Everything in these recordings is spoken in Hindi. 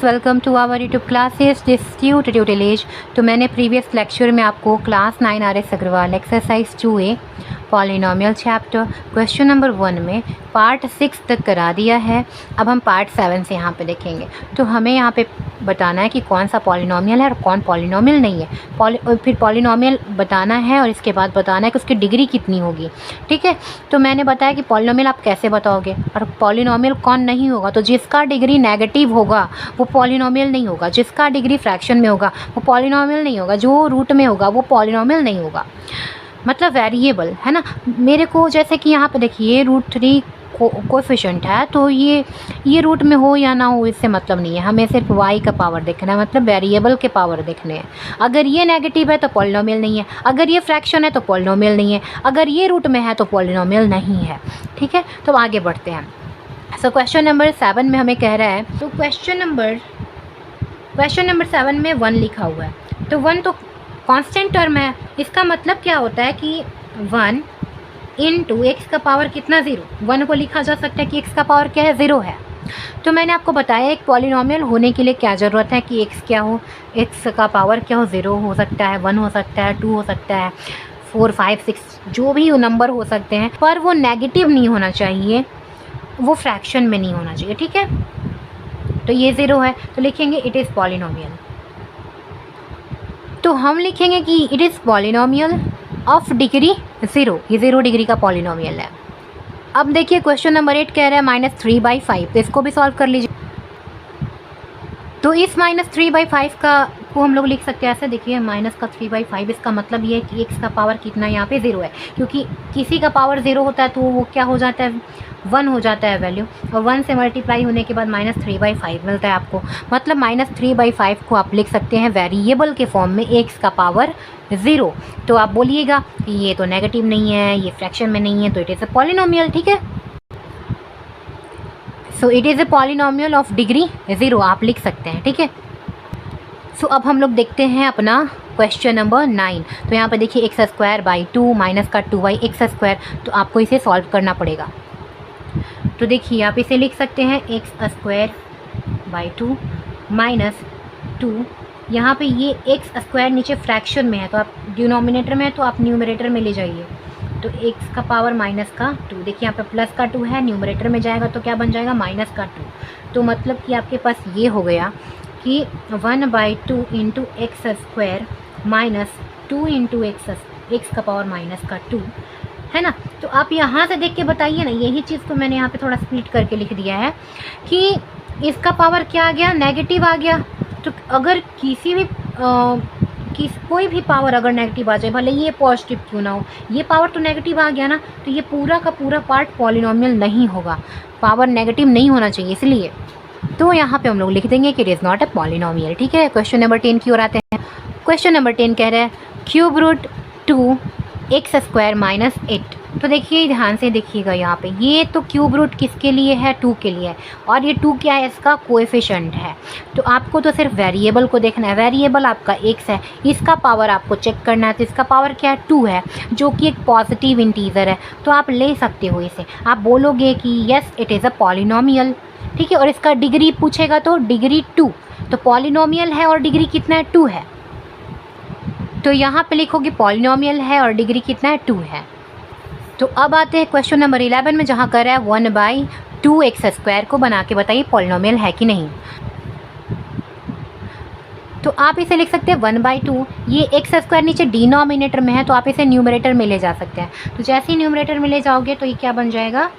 Students, welcome to our YouTube classes distute tutelage. तो मैंने प्रीवियस लेक्चर में आपको class 9 RS Agarwal exercise 2A polynomial chapter question number 1 में पार्ट 6 तक करा दिया है। अब हम पार्ट 7 से यहाँ पे देखेंगे। तो हमें यहाँ पे बताना है कि कौन सा पॉलिनोमियल है और कौन पॉलिनोमियल नहीं है। फिर पॉलिनोमियल बताना है और इसके बाद बताना है कि उसकी डिग्री कितनी होगी। ठीक है, तो मैंने बताया कि पॉलिनोमियल आप कैसे बताओगे और पॉलिनोमियल कौन नहीं होगा। तो जिसका डिग्री नेगेटिव होगा वो पॉलिनोमियल नहीं होगा, जिसका डिग्री फ्रैक्शन में होगा वो पॉलिनोमियल नहीं होगा, जो रूट में होगा वो पॉलिनोमियल नहीं होगा। मतलब वेरिएबल है ना। मेरे को जैसे कि यहाँ पे देखिए √3 कोएफिशिएंट है, तो ये रूट में हो या ना हो इससे मतलब नहीं है, हमें सिर्फ y का पावर देखना है, मतलब वेरिएबल के पावर देखने हैं। अगर ये नेगेटिव है तो पॉलिनोमियल नहीं है, अगर ये फ्रैक्शन है तो पॉलिनोमियल नहीं है, अगर ये रूट में है तो पॉलिनोमियल नहीं है। ठीक है, तो आगे बढ़ते हैं। सो क्वेश्चन नंबर 7 में हमें कह रहा है, तो क्वेश्चन नंबर 7 में 1 लिखा हुआ है। तो 1 तो कांस्टेंट टर्म है, इसका मतलब क्या होता है कि 1 इंटू एक्स का पावर कितना 0। 1 को लिखा जा सकता है कि एक्स का पावर क्या है, 0 है। तो मैंने आपको बताया एक पॉलिनोमियल होने के लिए क्या ज़रूरत है कि एक्स क्या हो, एक्स का पावर क्या हो, 0 हो सकता है, 1 हो सकता है, 2 हो सकता है, 4, 5, 6 जो भी नंबर हो सकते हैं, पर वो नेगेटिव नहीं होना चाहिए, वो फ्रैक्शन में नहीं होना चाहिए। ठीक है, तो ये 0 है तो लिखेंगे इट इज़ पॉलिनोमियल। तो हम लिखेंगे कि it is polynomial of degree 0, ये 0 डिग्री का पॉलिनोमियल है। अब देखिए क्वेश्चन नंबर 8 कह रहा है -3/5, तो इसको भी सॉल्व कर लीजिए। तो इस -3/5 को हम लोग लिख सकते हैं ऐसे, देखिए -3/5, इसका मतलब ये है कि एक्स का पावर कितना यहाँ पे 0 है, क्योंकि किसी का पावर 0 होता है तो वो क्या हो जाता है, 1 हो जाता है वैल्यू, और 1 से मल्टीप्लाई होने के बाद -3/5 मिलता है आपको। मतलब -3/5 को आप लिख सकते हैं वेरिएबल के फॉर्म में, एक्स का पावर 0। तो आप बोलिएगा कि ये तो नेगेटिव नहीं है, ये फ्रैक्शन में नहीं है, तो इट इज़ अ पॉलिनोमियल। ठीक है, so it is a polynomial of degree 0 आप लिख सकते हैं। ठीक है, सो अब हम लोग देखते हैं अपना क्वेश्चन नंबर 9। तो यहाँ पे देखिए x²/2 माइनस का 2yx², तो आपको इसे सॉल्व करना पड़ेगा। तो देखिए आप इसे लिख सकते हैं x²/2 माइनस 2, यहाँ पे ये x² नीचे फ्रैक्शन में है, तो आप डिनोमिनेटर में है तो आप न्यूमरेटर में ले जाइए। तो x का पावर माइनस का 2, देखिए यहाँ पे प्लस का 2 है, न्यूमरेटर में जाएगा तो क्या बन जाएगा, माइनस का 2। तो मतलब कि आपके पास ये हो गया कि 1/2 into x² minus 2 into x का पावर माइनस का 2 है ना। तो आप यहाँ से देख के बताइए ना, यही चीज़ तो मैंने यहाँ पे थोड़ा स्प्लिट करके लिख दिया है कि इसका पावर क्या आ गया, नेगेटिव आ गया। तो अगर किसी भी कोई भी पावर अगर नेगेटिव आ जाए, भले ये पॉजिटिव क्यों ना हो, ये पावर तो नेगेटिव आ गया ना, तो ये पूरा का पूरा पार्ट पॉलिनोमियल नहीं होगा, पावर नेगेटिव नहीं होना चाहिए, इसलिए तो यहाँ पे हम लोग लिख देंगे कि it is not a polynomial. ठीक है, क्वेश्चन नंबर 10 की ओर आते हैं। क्वेश्चन नंबर 10 कह रहा है √2 x² माइनस 8। तो देखिए ध्यान से देखिएगा, यहाँ पे ये तो क्यूब रूट किसके लिए है, 2 के लिए है, और ये 2 क्या है, इसका कोएफिशिएंट है। तो आपको तो सिर्फ वेरिएबल को देखना है, वेरिएबल आपका x है, इसका पावर आपको चेक करना है। तो इसका पावर क्या है, 2 है, जो कि एक पॉजिटिव इंटीजर है, तो आप ले सकते हो इसे। आप बोलोगे कि yes it is a polynomial. ठीक है, और इसका डिग्री पूछेगा तो डिग्री 2, तो पॉलिनोमियल है और डिग्री कितना है, 2 है। तो यहाँ पे लिखोगे पॉलिनोमियल है और डिग्री कितना है, 2 है। तो अब आते हैं क्वेश्चन नंबर 11 में, जहाँ कर रहा है 1/2 x² को बना के बताइए पॉलिनोमियल है कि नहीं। तो आप इसे लिख सकते हैं 1/2, ये x² नीचे डिनोमिनेटर में है, तो आप इसे न्यूमरेटर में ले जा सकते हैं। तो जैसे ही न्यूमरेटर में ले जाओगे तो ये क्या बन जाएगा,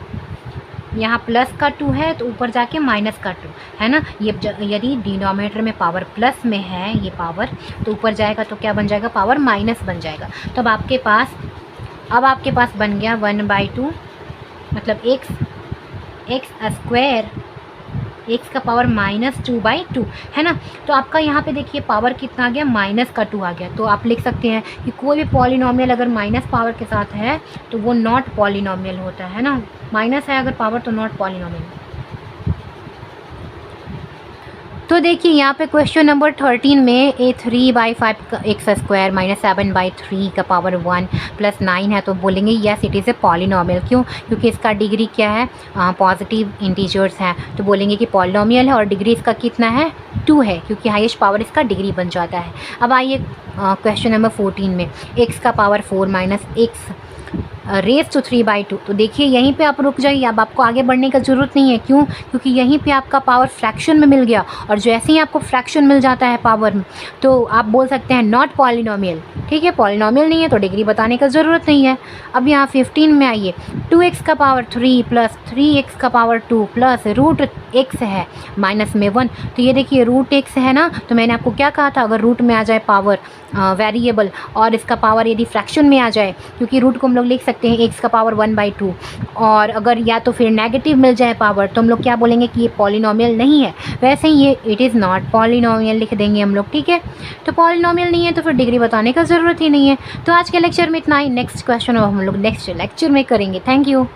यहाँ प्लस का 2 है तो ऊपर जाके माइनस का 2 है ना। ये यदि डिनोमिनेटर में पावर प्लस में है ये पावर, तो ऊपर जाएगा तो क्या बन जाएगा, पावर माइनस बन जाएगा। तो अब आपके पास बन गया 1/2, मतलब x² एक्स का पावर -2/2 है ना। तो आपका यहाँ पे देखिए पावर कितना आ गया, -2 आ गया। तो आप लिख सकते हैं कि कोई भी पॉलिनोमियल अगर माइनस पावर के साथ है तो वो नॉट पॉलिनोमियल होता है ना, माइनस है अगर पावर तो नॉट पॉलिनोमियल। तो देखिए यहाँ पे क्वेश्चन नंबर 13 में ए 3/5 का एक्स स्क्वायर माइनस 7/3 का पावर 1 प्लस 9 है, तो बोलेंगे yes it is a polynomial. क्यों? क्योंकि इसका डिग्री क्या है, पॉजिटिव इंटीजर्स हैं, तो बोलेंगे कि पॉलिनोमियल है और डिग्री इसका कितना है, 2 है, क्योंकि हाईएस्ट पावर इसका डिग्री बन जाता है। अब आइए क्वेश्चन नंबर 14 में एक्स का power 4 minus X raise to 3/2। तो देखिए यहीं पे आप रुक जाइए, अब आपको आगे बढ़ने का ज़रूरत नहीं है। क्यों? क्योंकि यहीं पे आपका पावर फ्रैक्शन में मिल गया, और जैसे ही आपको फ्रैक्शन मिल जाता है पावर में, तो आप बोल सकते हैं नॉट पॉलिनोमियल। ठीक है, पॉलिनोमियल नहीं है तो डिग्री बताने का ज़रूरत नहीं है। अब यहाँ 15 में आइए, 2x का पावर 3 प्लस 3x का पावर 2 प्लस रूट x है माइनस में 1। तो ये देखिए रूट x है ना, तो मैंने आपको क्या कहा था, अगर रूट में आ जाए पावर वेरिएबल और इसका पावर यदि फ्रैक्शन में आ जाए, क्योंकि रूट को हम लोग लिख सकते हैं एक्स का पावर 1/2, और अगर या तो फिर नेगेटिव मिल जाए पावर, तो हम लोग क्या बोलेंगे कि ये पॉलिनोमियल नहीं है। वैसे ही ये इट इज़ नॉट पॉलिनोमियल लिख देंगे हम लोग। ठीक है, तो पॉलिनोमियल नहीं है तो फिर डिग्री बताने का ज़रूरत ही नहीं है। तो आज के लेक्चर में इतना ही। नेक्स्ट क्वेश्चन हम लोग नेक्स्ट लेक्चर में करेंगे। Thank you.